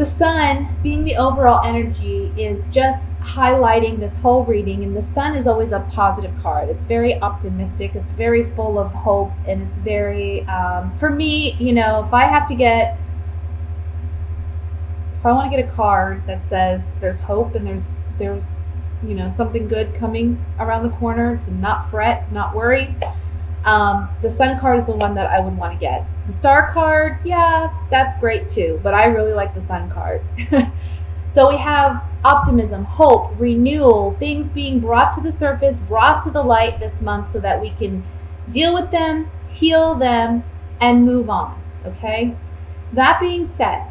The sun, being the overall energy, is just highlighting this whole reading. And the sun is always a positive card. It's very optimistic. It's very full of hope. And it's very, for me, if I have to get, if I want to get a card that says there's hope and there's something good coming around the corner, to not fret, not worry, the sun card is the one that I would want to get. The star card, yeah, that's great too, but I really like the sun card. So we have optimism, hope, renewal, things being brought to the surface, brought to the light this month so that we can deal with them, heal them, and move on. Okay? That being said,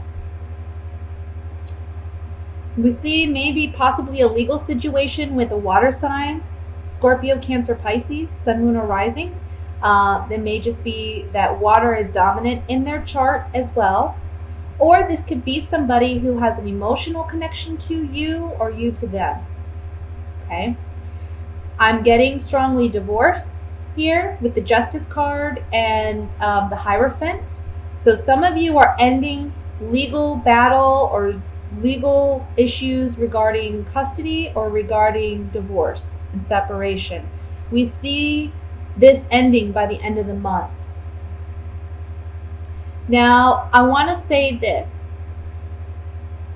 we see maybe possibly a legal situation with a water sign, Scorpio, Cancer, Pisces, Sun, Moon, or Rising. There may just be that water is dominant in their chart as well. Or this could be somebody who has an emotional connection to you or you to them. Okay. I'm getting strongly divorce here with the Justice card and the Hierophant. So some of you are ending legal battle or legal issues regarding custody or regarding divorce and separation. We see this ending by the end of the month. Now, I want to say this.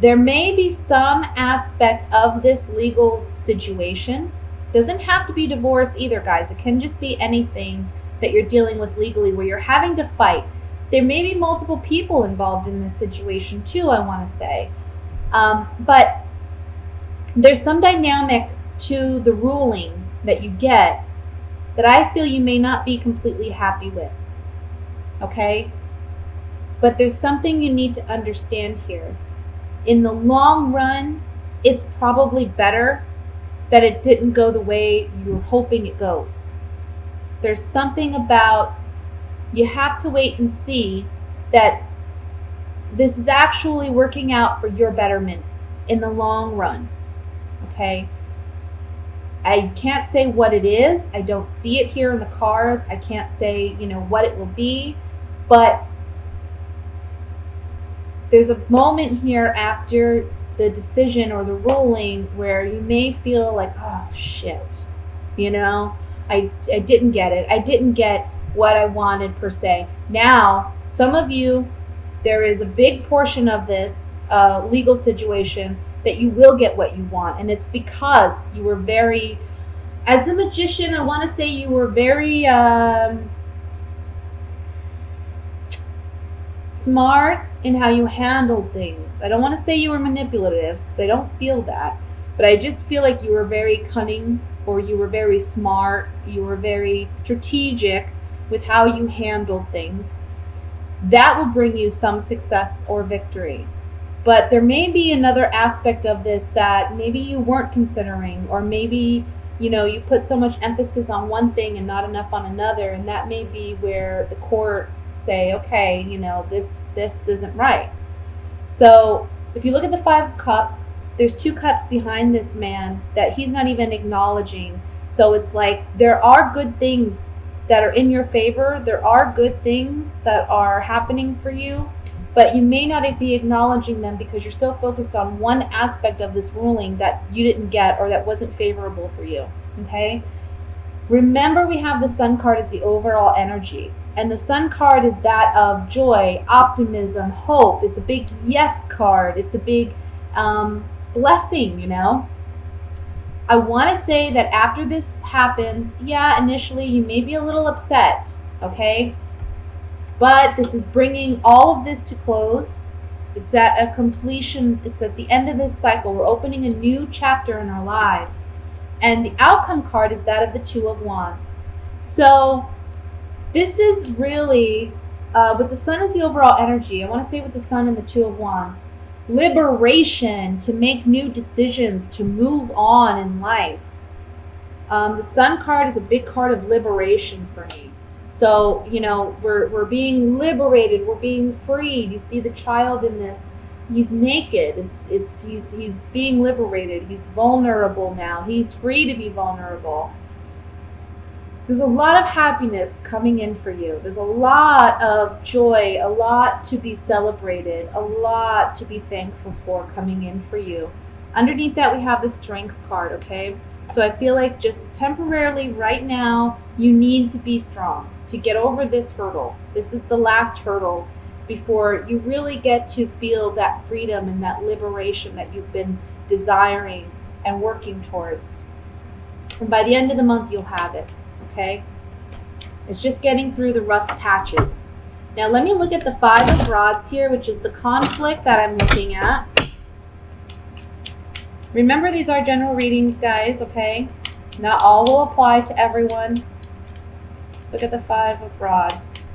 There may be some aspect of this legal situation. Doesn't have to be divorce either, guys. It can just be anything that you're dealing with legally where you're having to fight. There may be multiple people involved in this situation too, I want to say. But there's some dynamic to the ruling that you get that I feel you may not be completely happy with. Okay? But there's something you need to understand here. In the long run, it's probably better that it didn't go the way you were hoping it goes. There's something about, you have to wait and see that this is actually working out for your betterment in the long run. Okay? I can't say what it is. I don't see it here in the cards. I can't say, what it will be. But there's a moment here after the decision or the ruling where you may feel like, oh, shit. I didn't get it. I didn't get what I wanted per se. Now, some of you, there is a big portion of this legal situation that you will get what you want. And it's because you were very, as a magician, I want to say you were very smart in how you handled things. I don't want to say you were manipulative because I don't feel that. But I just feel like you were very cunning, or you were very smart. You were very strategic with how you handled things. That will bring you some success or victory. But there may be another aspect of this that maybe you weren't considering, or maybe, you put so much emphasis on one thing and not enough on another, and that may be where the courts say, okay, this isn't right. So if you look at the Five of Cups, there's 2 cups behind this man that he's not even acknowledging. So it's like there are good things that are in your favor. There are good things that are happening for you, but you may not be acknowledging them because you're so focused on one aspect of this ruling that you didn't get or that wasn't favorable for you. Okay? Remember, we have the Sun card as the overall energy. And the Sun card is that of joy, optimism, hope. It's a big yes card. It's a big blessing, I want to say that after this happens, initially you may be a little upset, okay? But this is bringing all of this to close. It's at a completion. It's at the end of this cycle. We're opening a new chapter in our lives. And the outcome card is that of the Two of Wands. So this is really, with the Sun as the overall energy, I want to say with the Sun and the Two of Wands, liberation, to make new decisions, to move on in life. The Sun card is a big card of liberation for me. So, we're being liberated, we're being freed. You see the child in this, he's naked. He's being liberated. He's vulnerable now. He's free to be vulnerable. There's a lot of happiness coming in for you. There's a lot of joy, a lot to be celebrated, a lot to be thankful for coming in for you. Underneath that, we have the Strength card, okay? So I feel like just temporarily right now, you need to be strong to get over this hurdle. This is the last hurdle before you really get to feel that freedom and that liberation that you've been desiring and working towards. And by the end of the month, you'll have it. Okay? It's just getting through the rough patches. Now let me look at the Five of Rods here, which is the conflict that I'm looking at. Remember, these are general readings, guys, okay? Not all will apply to everyone. Let's look at the Five of Rods.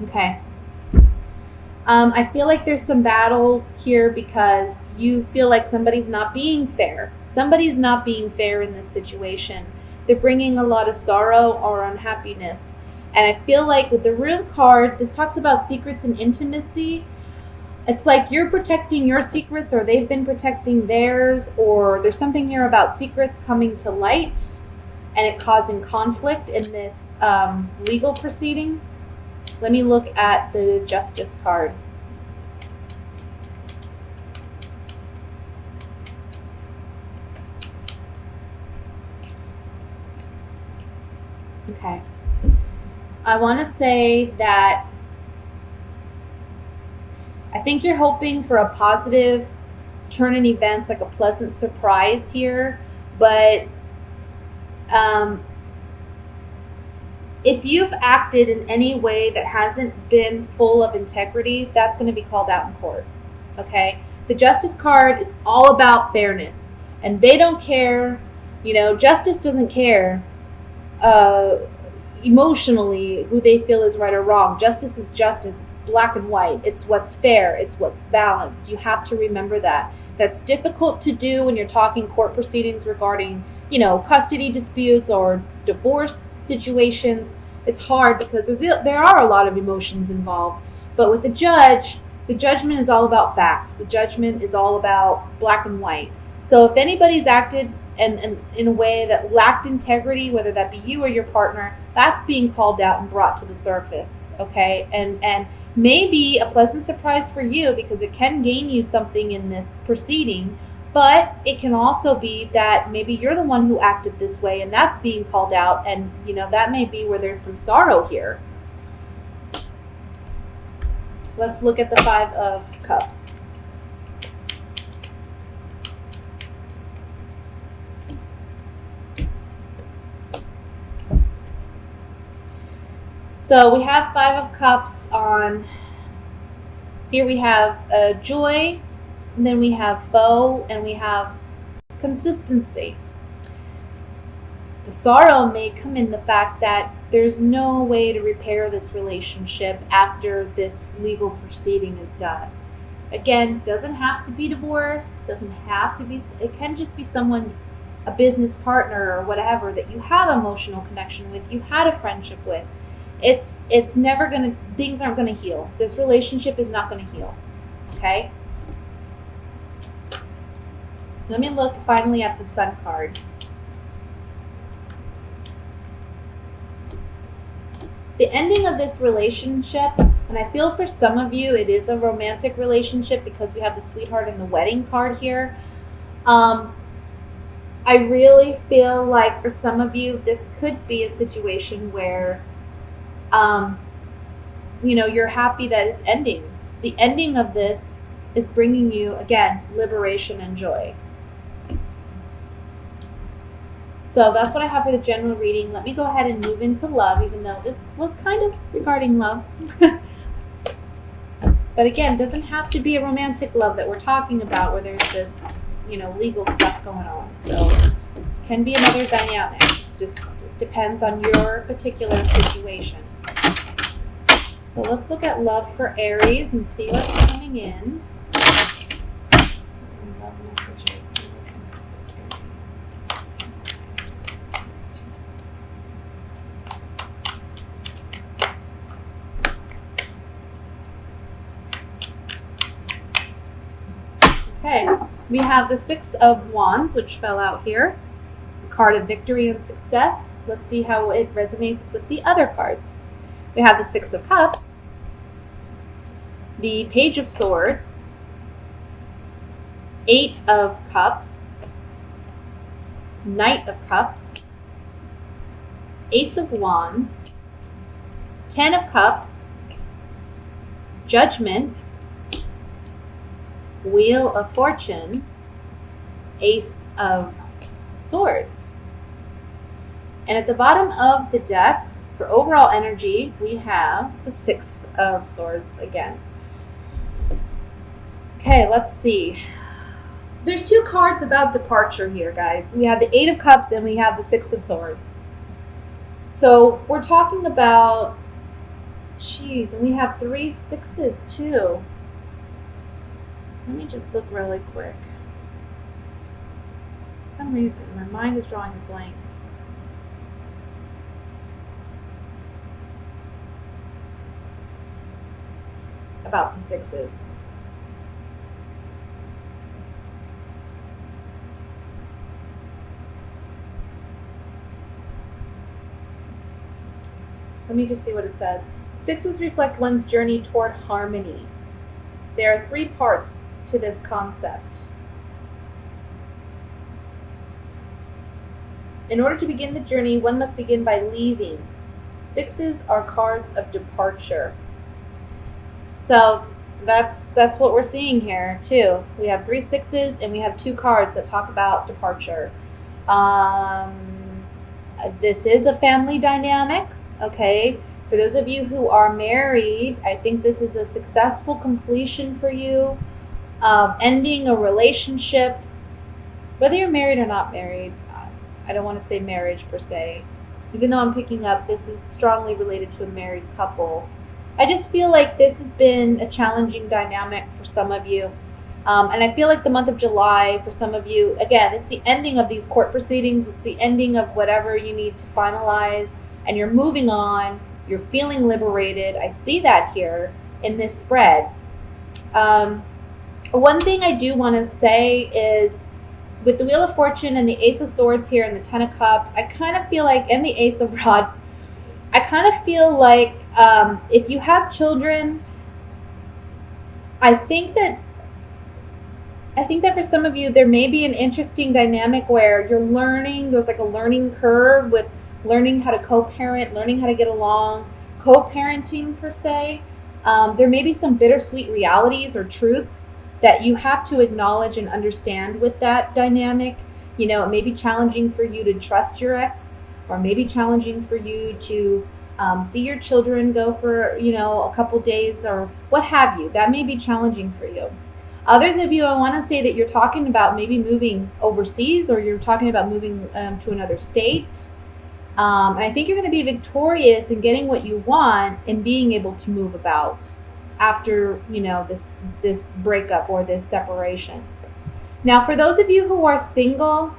Okay. I feel like there's some battles here because you feel like somebody's not being fair. Somebody's not being fair in this situation. They're bringing a lot of sorrow or unhappiness. And I feel like with the Room card, this talks about secrets and intimacy. It's like you're protecting your secrets, or they've been protecting theirs, or there's something here about secrets coming to light and it causing conflict in this legal proceeding. Let me look at the Justice card. Okay. I want to say that I think you're hoping for a positive turn in events, like a pleasant surprise here, but if you've acted in any way that hasn't been full of integrity, that's going to be called out in court, okay? The Justice card is all about fairness, and they don't care, justice doesn't care emotionally who they feel is right or wrong. Justice is justice. It's black and white. It's what's fair. It's what's balanced. You have to remember that. That's difficult to do when you're talking court proceedings regarding custody disputes or divorce situations. It's hard because there are a lot of emotions involved. But with the judge, the judgment is all about facts. The judgment is all about black and white. So if anybody's acted and in a way that lacked integrity, whether that be you or your partner, that's being called out and brought to the surface, okay? And maybe a pleasant surprise for you because it can gain you something in this proceeding. But it can also be that maybe you're the one who acted this way and that's being called out, and that may be where there's some sorrow here. Let's look at the Five of Cups. So we have Five of Cups on, here we have joy, and then we have foe, and we have consistency. The sorrow may come in the fact that there's no way to repair this relationship after this legal proceeding is done. Again, doesn't have to be divorce, doesn't have to be, it can just be someone, a business partner or whatever that you have emotional connection with, you had a friendship with. It's never gonna, things aren't gonna heal. This relationship is not gonna heal, okay? Let me look finally at the Sun card. The ending of this relationship, and I feel for some of you it is a romantic relationship because we have the Sweetheart and the Wedding card here. I really feel like for some of you this could be a situation where you're happy that it's ending. The ending of this is bringing you, again, liberation and joy. So that's what I have for the general reading. Let me go ahead and move into love, even though this was kind of regarding love. But again, it doesn't have to be a romantic love that we're talking about where there's this, legal stuff going on. So it can be another dynamic. It just depends on your particular situation. So let's look at love for Aries and see what's coming in. Love messages. Aries. Okay, we have the Six of Wands, which fell out here. The card of victory and success. Let's see how it resonates with the other cards. We have the Six of Cups, the Page of Swords, Eight of Cups, Knight of Cups, Ace of Wands, Ten of Cups, Judgment, Wheel of Fortune, Ace of Swords. And at the bottom of the deck, for overall energy, we have the Six of Swords again. Okay, let's see. There's two cards about departure here, guys. We have the Eight of Cups and we have the Six of Swords. So we're talking about, geez, and we have three sixes too. Let me just look really quick. For some reason, my mind is drawing a blank. About the sixes. Let me just see what it says. Sixes reflect one's journey toward harmony. There are three parts to this concept. In order to begin the journey, one must begin by leaving. Sixes are cards of departure. So that's what we're seeing here too. We have three sixes and we have two cards that talk about departure. This is a family dynamic. Okay, for those of you who are married, I think this is a successful completion for you of ending a relationship, whether you're married or not married. I don't want to say marriage per se, even though I'm picking up this is strongly related to a married couple. I just feel like this has been a challenging dynamic for some of you. And I feel like the month of July, for some of you, again, it's the ending of these court proceedings. It's the ending of whatever you need to finalize. And you're moving on, you're feeling liberated. I see that here in this spread. One thing I do want to say is with the Wheel of Fortune and the Ace of Swords here and the Ten of Cups, I kind of feel like, and the Ace of Rods, I kind of feel like if you have children, I think that for some of you, there may be an interesting dynamic where you're learning, there's like a learning curve with learning how to co-parent, learning how to get along, co-parenting per se. There may be some bittersweet realities or truths that you have to acknowledge and understand with that dynamic. You know, it may be challenging for you to trust your ex, or maybe challenging for you to see your children go for, you know, a couple days or what have you. That may be challenging for you. Others of you, I want to say that you're talking about maybe moving overseas, or you're talking about moving to another state. And I think you're going to be victorious in getting what you want and being able to move about after, you know, this breakup or this separation. Now, for those of you who are single,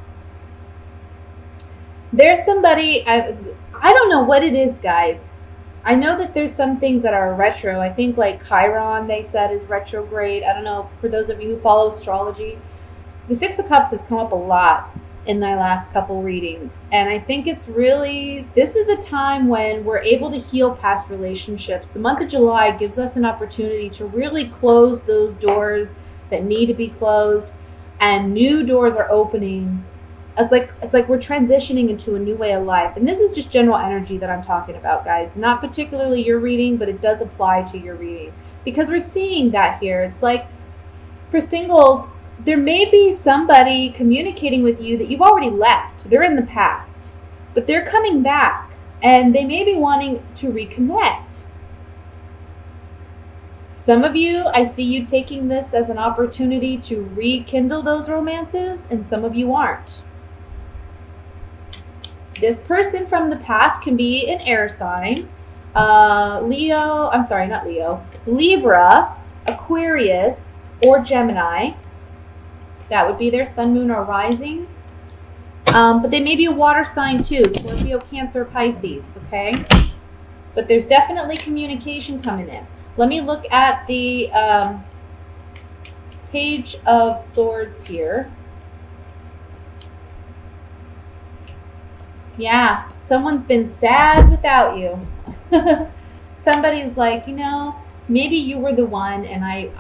there's somebody, I don't know what it is, guys. I know that there's some things that are retro. I think like Chiron, they said, is retrograde. I don't know, for those of you who follow astrology. The Six of Cups has come up a lot in my last couple readings. And I think it's really, this is a time when we're able to heal past relationships. The month of July gives us an opportunity to really close those doors that need to be closed, and new doors are opening. It's like we're transitioning into a new way of life. And this is just general energy that I'm talking about, guys. Not particularly your reading, but it does apply to your reading. Because we're seeing that here. It's like, for singles, there may be somebody communicating with you that you've already left. They're in the past. But they're coming back. And they may be wanting to reconnect. Some of you, I see you taking this as an opportunity to rekindle those romances. And some of you aren't. This person from the past can be an air sign, Libra, Aquarius, or Gemini. That would be their sun, moon, or rising. But they may be a water sign too, Scorpio, Cancer, Pisces, okay? But there's definitely communication coming in. Let me look at the Page of Swords here. Yeah, someone's been sad without you. Somebody's like, maybe you were the one, and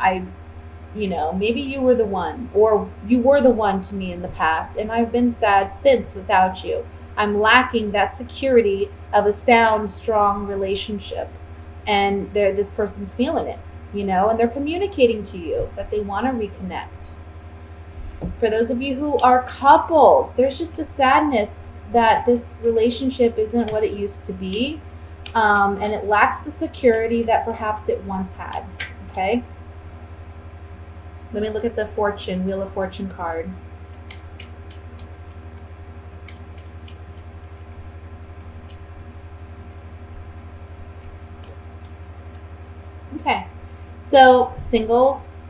maybe you were the one, or you were the one to me in the past, and I've been sad since without you. I'm lacking that security of a sound, strong relationship. And this person's feeling it, and they're communicating to you that they want to reconnect. For those of you who are coupled, there's just a sadness that this relationship isn't what it used to be, and it lacks the security that perhaps it once had. Okay? Let me look at the Wheel of Fortune card. Okay, so singles,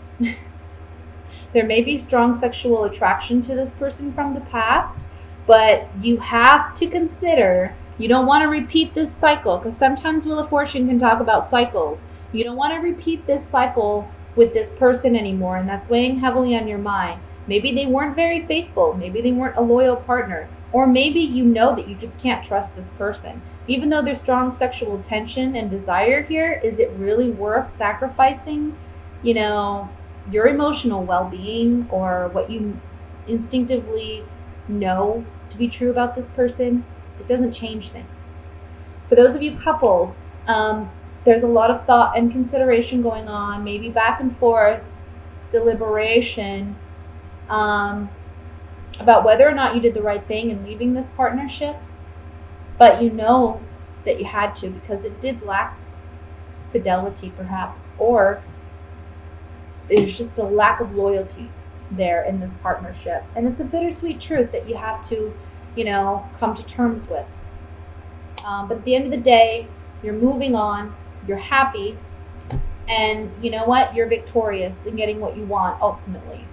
there may be strong sexual attraction to this person from the past, but you have to consider you don't want to repeat this cycle, because sometimes Wheel of Fortune can talk about cycles. You don't want to repeat this cycle with this person anymore, and that's weighing heavily on your mind. Maybe they weren't very faithful. Maybe they weren't a loyal partner. Or maybe you know that you just can't trust this person. Even though there's strong sexual tension and desire here, is it really worth sacrificing, your emotional well-being or what you instinctively know to be true about this person? It doesn't change things. For those of you coupled, there's a lot of thought and consideration going on, maybe back and forth, deliberation, about whether or not you did the right thing in leaving this partnership, but you know that you had to because it did lack fidelity perhaps, or there's just a lack of loyalty there in this partnership. And it's a bittersweet truth that you have to, come to terms with. But at the end of the day, you're moving on, you're happy, and you know what? You're victorious in getting what you want ultimately.